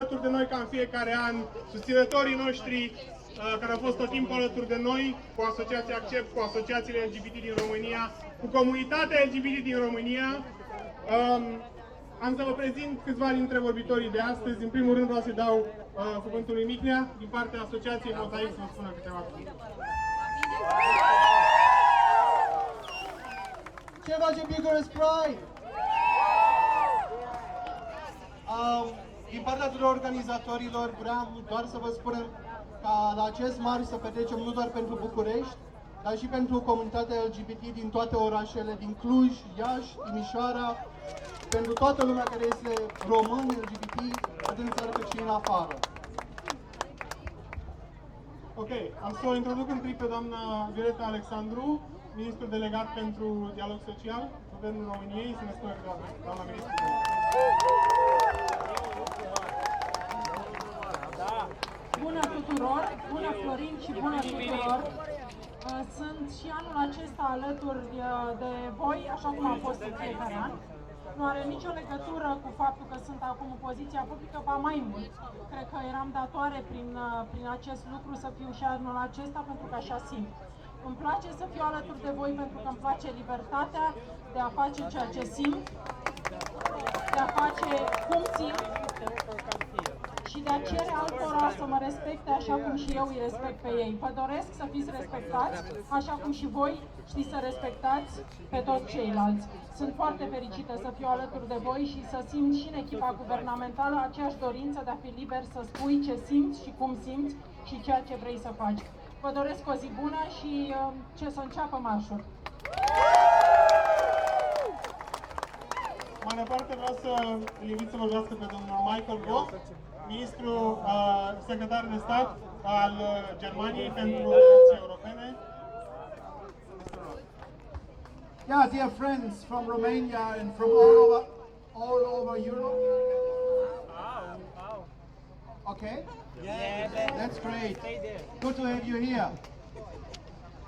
alături de noi ca în fiecare an, susținătorii noștri care au fost tot timpul alături de noi, cu Asociația Accept, cu asociațiile LGBT din România, cu comunitatea LGBT din România. Am să vă prezint câțiva dintre vorbitorii de astăzi. În primul rând vreau să dau cuvântul lui Micnea, din partea Asociației Mozaic, să vă spună câteva cuvinte. Ce face Bucharest Pride? Din partea tuturor organizatorilor vreau doar să vă spunem ca la acest marș să petrecem nu doar pentru București, dar și pentru comunitatea LGBT din toate orașele, din Cluj, Iași, Timișoara, pentru toată lumea care este român, LGBT, atât în țară cât și în afară. Ok, am să o introduc întâi pe doamna Violeta Alexandru, ministru delegat pentru dialog social, Guvernul României, să ne spună doamna ministru. Bună tuturor, bună Florin și bună tuturor! Sunt și anul acesta alături de voi, așa cum am fost în fiecare an. Nu are nicio legătură cu faptul că sunt acum în poziția publică, ba mai mult. Cred că eram datoare prin acest lucru să fiu și anul acesta, pentru că așa simt. Îmi place să fiu alături de voi pentru că îmi place libertatea de a face ceea ce simt, de a face cum simt și de a cere altora să mă respecte așa cum și eu îi respect pe ei. Vă doresc să fiți respectați, așa cum și voi știți să respectați pe toți ceilalți. Sunt foarte fericită să fiu alături de voi și să simt și în echipa guvernamentală aceeași dorință de a fi liber să spui ce simți și cum simți și ceea ce vrei să faci. Vă doresc o zi bună și să înceapă marșul. Mai departe vreau să îl invit să vorbească pe domnul Michael Gove, ministru secretar de stat al Germaniei pentru relații europene. Yeah, dear friends from Romania and from all over Europe. Okay? That's great. Good to have you here.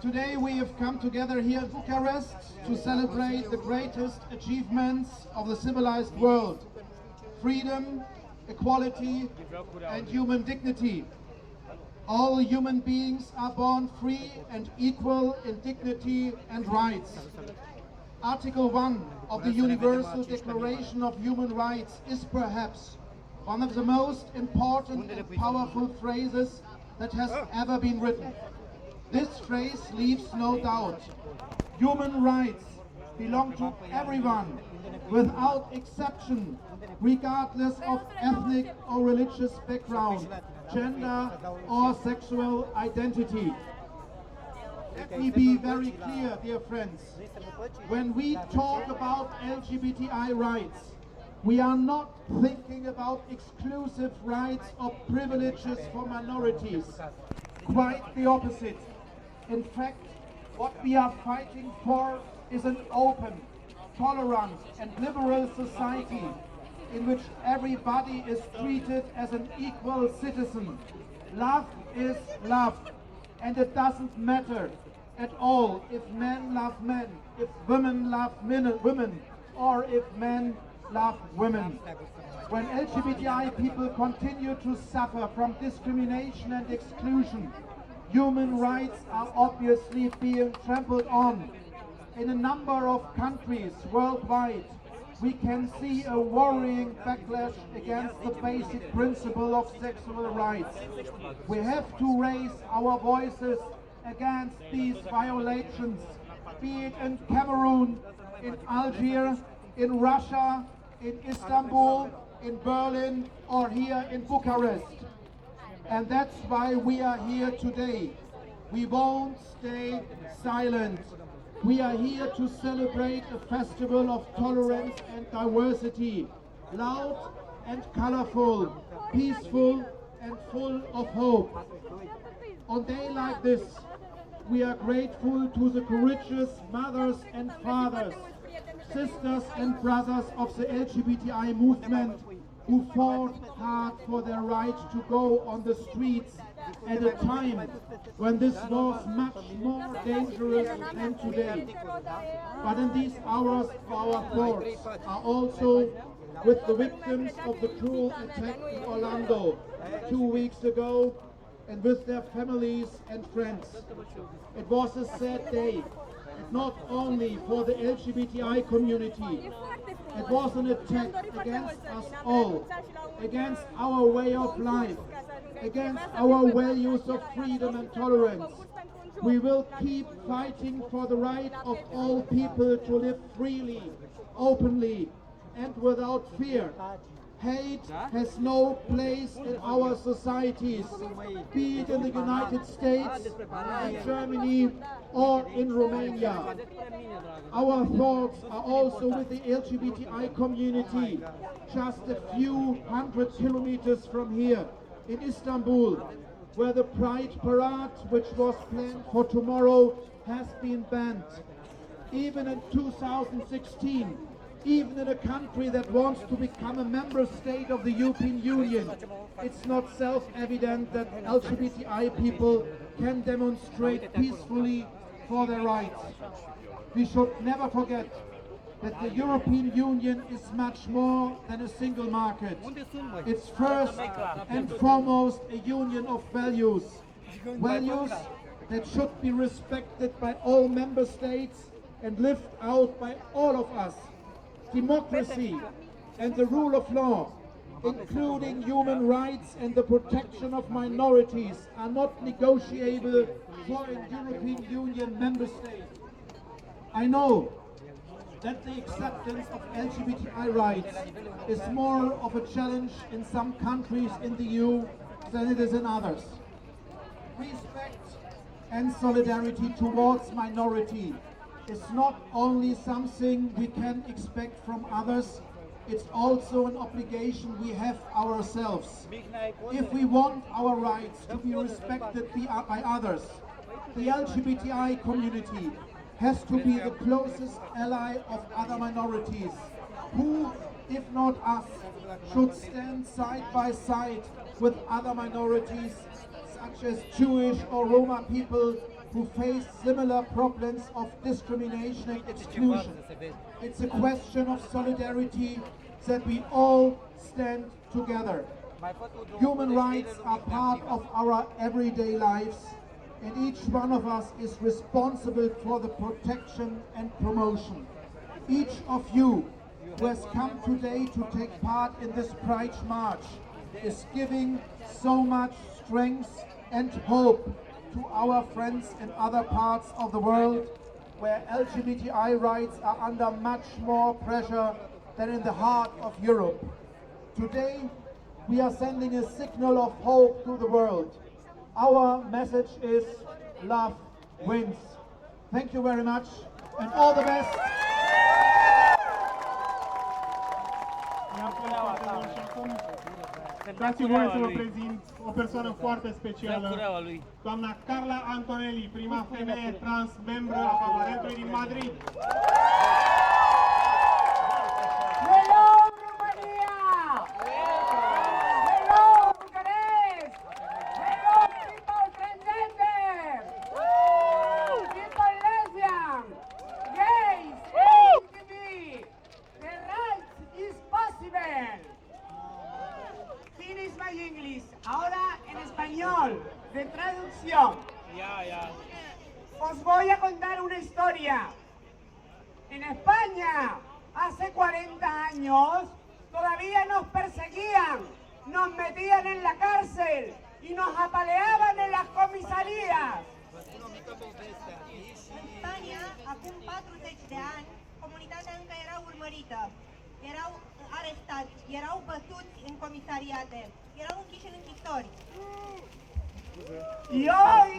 Today we have come together here in Bucharest to celebrate the greatest achievements of the civilized world. Freedom, equality and human dignity. All human beings are born free and equal in dignity and rights. Article 1 of the Universal Declaration of Human Rights is perhaps one of the most important and powerful phrases that has ever been written. This phrase leaves no doubt. Human rights belong to everyone, without exception, regardless of ethnic or religious background, gender or sexual identity. Let me be very clear, dear friends. When we talk about LGBTI rights, we are not thinking about exclusive rights or privileges for minorities. Quite the opposite. In fact, what we are fighting for is an open, tolerant and liberal society in which everybody is treated as an equal citizen. Love is love, and it doesn't matter at all if men love men, if women love women, or if men love women. When LGBTI people continue to suffer from discrimination and exclusion, human rights are obviously being trampled on. In a number of countries worldwide, we can see a worrying backlash against the basic principle of sexual rights. We have to raise our voices against these violations, be it in Cameroon, in Algiers, in Russia, in Istanbul, in Berlin, or here in Bucharest. And that's why we are here today. We won't stay silent. We are here to celebrate a festival of tolerance and diversity, loud and colorful, peaceful and full of hope. On a day like this, we are grateful to the courageous mothers and fathers, sisters and brothers of the LGBTI movement who fought hard for their right to go on the streets at a time when this was much more dangerous than today. But in these hours, our thoughts are also with the victims of the cruel attack in Orlando 2 weeks ago and with their families and friends. It was a sad day, not only for the LGBTI community. It was an attack against us all, against our way of life, against our values of freedom and tolerance. We will keep fighting for the right of all people to live freely, openly, and without fear. Hate has no place in our societies, be it in the United States, in Germany, or in Romania. Our thoughts are also with the LGBTI community, just a few hundred kilometers from here, in Istanbul, where the Pride Parade, which was planned for tomorrow, has been banned. Even in 2016, even in a country that wants to become a member state of the European Union, it's not self-evident that LGBTI people can demonstrate peacefully for their rights. We should never forget that the European Union is much more than a single market. It's first and foremost a union of values. Values that should be respected by all member states and lived out by all of us. Democracy and the rule of law, including human rights and the protection of minorities, are not negotiable for a European Union member state. I know that the acceptance of LGBTI rights is more of a challenge in some countries in the EU than it is in others. Respect and solidarity towards minority is not only something we can expect from others, it's also an obligation we have ourselves. If we want our rights to be respected by others, the LGBTI community has to be the closest ally of other minorities, who, if not us, should stand side by side with other minorities, such as Jewish or Roma people, who face similar problems of discrimination and exclusion. It's a question of solidarity that we all stand together. Human rights are part of our everyday lives, and each one of us is responsible for the protection and promotion. Each of you who has come today to take part in this Pride March is giving so much strength and hope to our friends in other parts of the world where LGBTI rights are under much more pressure than in the heart of Europe. Today, we are sending a signal of hope to the world. Our message is love wins. Thank you very much and all the best. Dați-mi voie să vă prezint o persoană foarte specială, doamna Carla Antonelli, prima femeie trans membră a Parlamentului din Madrid. Hello, Romania! Hello, Bucharest! Hello, people transgender! People lesbian! Gays! LGBT! The right is possible! Finish my English. Ahora en español, de traducción. Os voy a contar una historia. En España, hace 40 años, todavía nos perseguían, nos metían en la cárcel y nos apaleaban en las comisarías. În Spania, acum 40 de ani, comunitatea încă era urmărită. Erau arestați, erau bătuți în comisariate, erau închiși în închisori. Y hoy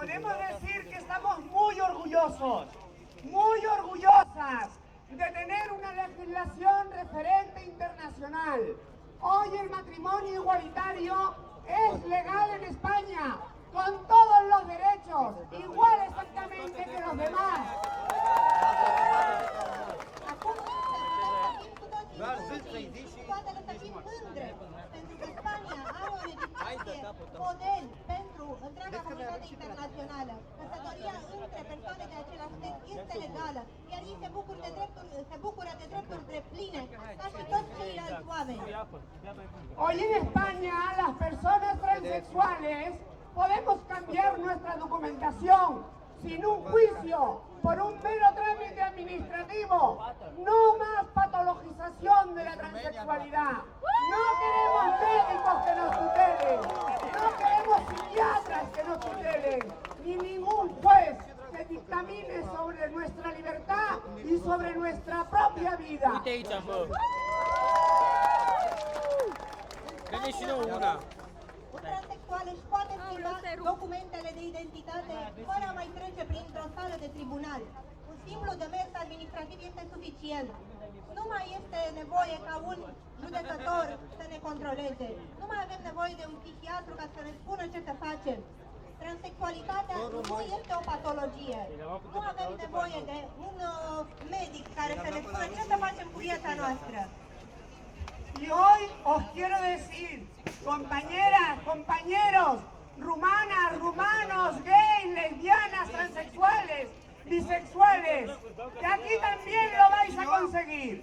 podemos decir que estamos muy orgullosas de tener una legislación referente internacional. Hoy el matrimonio igualitario es legal en España, con todos los derechos, igual exactamente que los demás. Acum toate să fim mândre, pentru că Spania are o legislație model pentru întreaga comunitate internațională. Căsătoria între persoane de același sex este legală, iar ei se bucură de drepturi dreptpline, ca și toți ceilalți oameni. Hoy en España las personas transexuales podemos cambiar nuestra documentación sin un juicio, por un mero trámite administrativo. No más patologización de la transexualidad. No queremos médicos que nos tutelen. No queremos psiquiatras que nos tutelen. Ni ningún juez que dictamine sobre nuestra libertad y sobre nuestra propia vida. Un transexual își poate schimba documentele de identitate fără a mai trece printr-o sală de tribunal. Un simplu demers administrativ este suficient. Nu mai este nevoie ca un judecător să ne controleze. Nu mai avem nevoie de un psihiatru ca să ne spună ce să facem. Transexualitatea nu este o patologie. Nu avem nevoie de un medic care să ne spună ce să facem cu viața noastră. Y hoy os quiero decir, compañeras, compañeros, rumanas, rumanos, gays, lesbianas, transexuales, bisexuales, que aquí también lo vais a conseguir.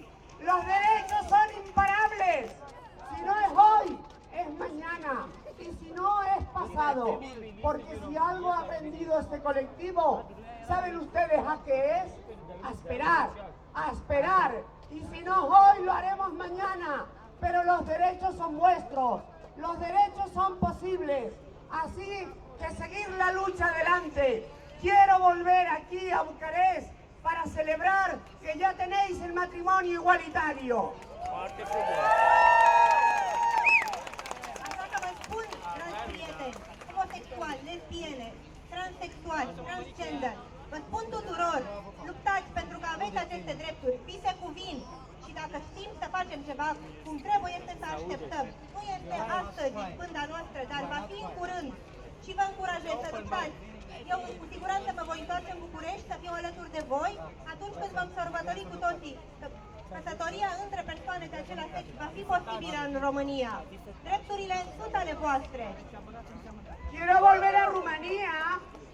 Los derechos son imparables. Si no es hoy, es mañana. Y si no, es pasado. Porque si algo ha aprendido este colectivo, ¿saben ustedes a qué es? A esperar, a esperar. Y si no hoy, lo haremos mañana. Pero los derechos son vuestros, los derechos son posibles, así que seguir la lucha adelante. Quiero volver aquí a Bucarest para celebrar que ya tenéis el matrimonio igualitario. Așa că vă spun, dragi prieteni, homosexuali, lesbiene, transexuali, transgender, vă spun tuturor, luptați pentru că aveți aceste drepturi, vi se cuvin. Și dacă știm să facem ceva cum trebuie, este să așteptăm. Nu este astăzi pânda noastră, dar va fi în curând. Și vă încurajez să luptați. Eu cu siguranță mă voi întoarce în București să fiu alături de voi atunci când vom sărbători cu toții că căsătoria între persoane de același sex va fi posibilă în România. Drepturile sunt ale voastre. Quiero volver a Rumanía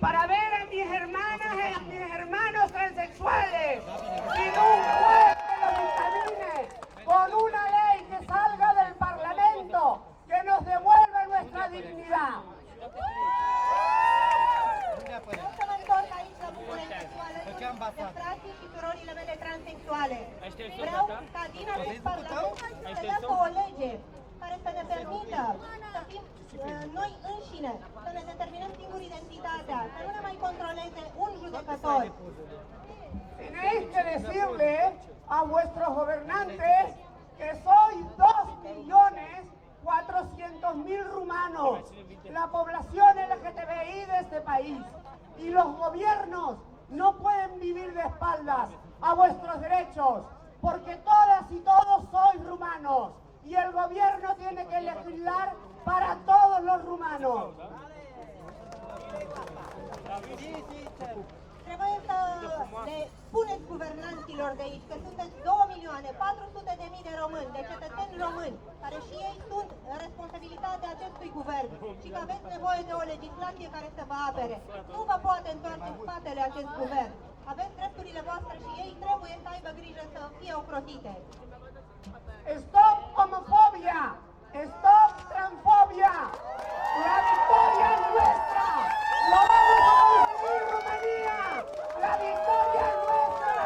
para ver a mis hermanas y a mis hermanos transexuales. Sin un juez que lo dictamine, con una ley que salga del Parlamento, que nos devuelva nuestra dignidad. Vreau să mă întorc aici la București de frații și surorile mele transexuale. Vreau ca din acest Parlament să iasă o lege care să ne permită să fim noi înșine, să ne determinăm singur identitatea, să nu ne mai controleze un judecător. Tenéis que decirle a vuestros gobernantes que sois 2.400.000 rumanos, la población LGTBI de este país. Y los gobiernos no pueden vivir de espaldas a vuestros derechos, porque todas y todos sois rumanos. Y el gobierno tiene que legislar para todos los rumanos. Trebuie să le spuneți guvernanților de aici că sunteți 2.400.000 de români, de cetățeni români, care și ei sunt responsabilitatea acestui guvern și că aveți nevoie de o legislație care să vă apere. Nu vă poate întoarce în spatele acest guvern. Aveți drepturile voastre și ei trebuie să aibă grijă să fie ocrotite. Stop homofobia, stop transfobia. La victoria es nuestra. Lo vamos a conseguir, Rumanía. La victoria es nuestra.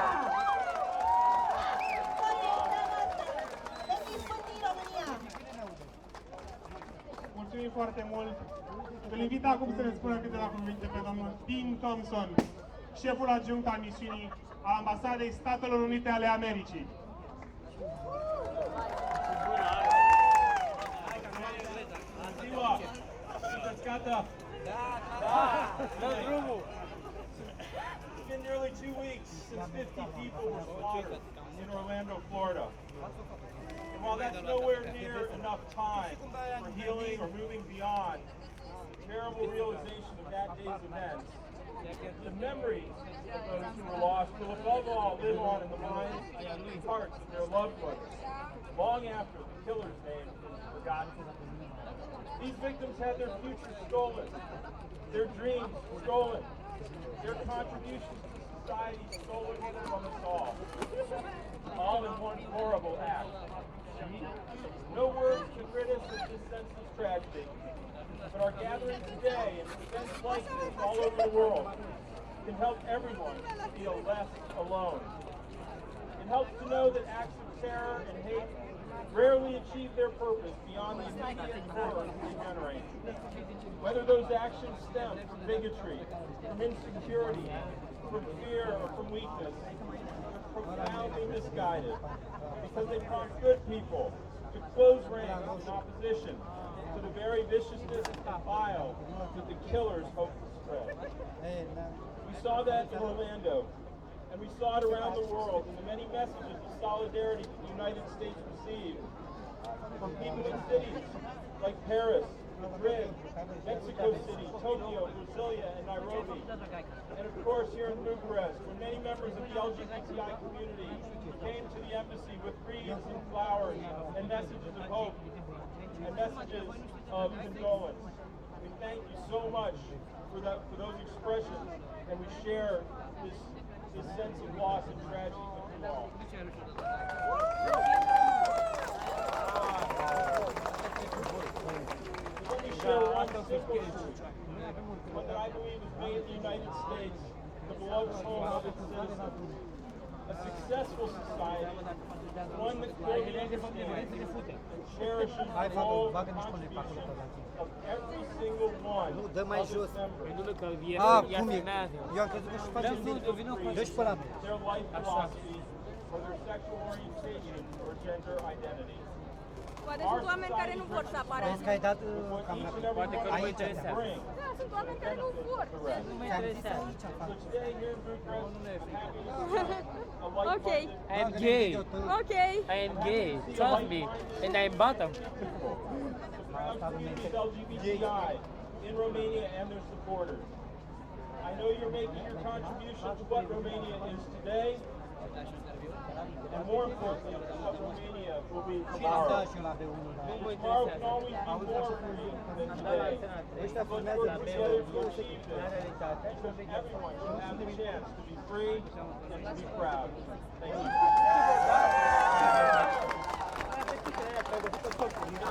Mulțumim foarte mult! Îl invit acum să ne spună câteva cuvinte pe domnul Dean Thompson, șeful adjunct al misiunii a Ambasadei Statelor Unite ale Americii. It's been nearly 2 weeks since 50 people were slaughtered in Orlando, Florida. And while that's nowhere near enough time for healing or moving beyond the terrible realization of that day's events, the memories of those who were lost will above all live on in the minds and hearts of their loved ones long after the killer's name is forgotten. These victims had their future stolen, their dreams stolen, their contributions to society stolen from us all in one horrible act. No words can rid us of this senseless tragedy, but our gathering today and events like this all over the world can help everyone feel less alone. It helps to know that acts of terror and hate rarely achieve their purpose beyond the immediate horror they generate. Whether those actions stem from bigotry, from insecurity, from fear, or from weakness, they're profoundly misguided because they prompt good people to close ranks in opposition to the very viciousness and bile that the killers hope to spread. We saw that in Orlando, and we saw it around the world in the many messages of solidarity that the United States received from people in cities like Paris, Madrid, Mexico City, Tokyo, Brasilia, and Nairobi. And of course here in Bucharest, where many members of the LGBTI community came to the embassy with wreaths and flowers and messages of hope and messages of condolence. We thank you so much for those expressions, and we share this sense of loss and tragedy with you all. Let me share one simple truth, one that I believe has made the United States the beloved home of its citizens. A successful society, one that clearly understands and cherishes the role and contribution of every single one of its members. Their life philosophy, or their sexual orientation or gender identity. Poate sunt oameni care nu vor să apară. What each and every one of us can bring. Da, sunt oameni care nu vor. So today here in Bucharest, I'm happy to see a like-minded Okay. I am gay. Okay. I am gay. Trust me. And I am bottom. community of LGBTI in Romania and their supporters. I know you're making your contribution to what Romania is today, and more importantly, what Romania will be tomorrow. Tomorrow can always be more free than today. Let's work together to achieve this, because everyone should have the chance to be free and to be proud. Thank you.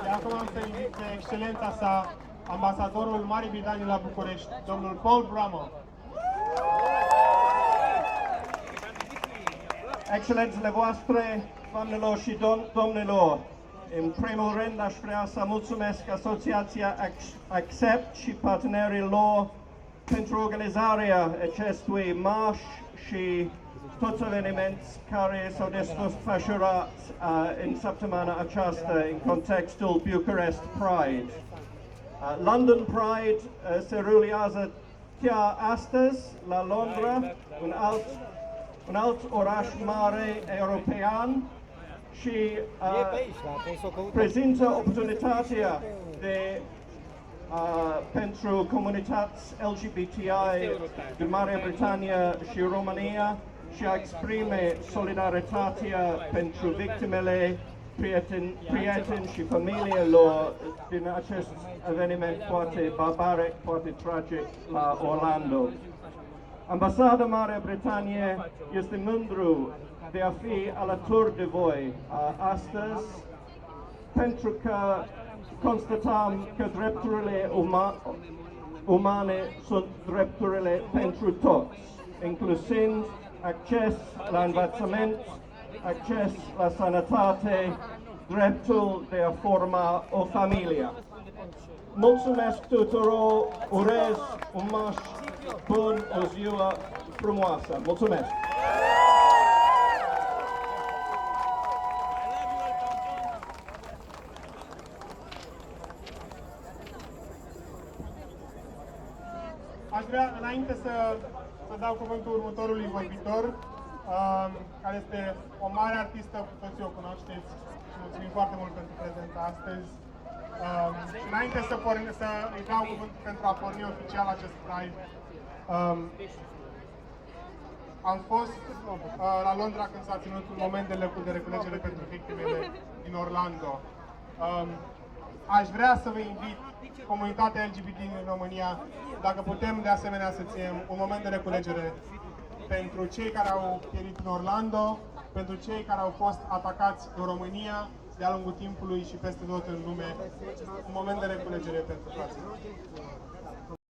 De acum am să invit pe excelența sa, ambasadorul Marii Britanii la București, domnul Paul Brummer. Excelențele voastre, doamnelor și domnilor, în primul rând aș vrea să mulțumesc Asociația Accept și partenerii lor pentru organizarea acestui marș și toți evenimenți care s-au desfășurat în săptămâna aceasta în contextul Bucharest Pride. London Pride se rulează chiar astăzi la Londra, un alt oraș mare european, și prezintă oportunitatea pentru comunități LGBTI din Marea Britanie și România și a exprime solidaritatea pentru victimele, prieteni și familiile lor din acest eveniment foarte barbaric, foarte tragic la Orlando. Ambasada Marea Britanie este mândru de a fi alături de voi astăzi, pentru că constatăm că drepturile umane sunt drepturile pentru toți, inclusiv acces la învățământ, acces la sănătate, dreptul de a forma o familie. Mulțumesc tuturor, urez un marș bun, o ziua frumoasă. Mulțumesc! Aș vrea, înainte să dau cuvântul următorului vorbitor, care este o mare artistă, cu toții o cunoașteți și mulțumim foarte mult pentru prezența astăzi. Și înainte să îi dau cuvântul pentru a porni oficial acest Pride, am fost la Londra când s-a ținut un moment de reculegere pentru victimele din Orlando. aș vrea să vă invit, comunitatea LGBT din România, dacă putem de asemenea să ținem un moment de reculegere pentru cei care au pierit în Orlando, pentru cei care au fost atacați în România de-a lungul timpului și peste tot în lume, un moment de reculegere pentru frații.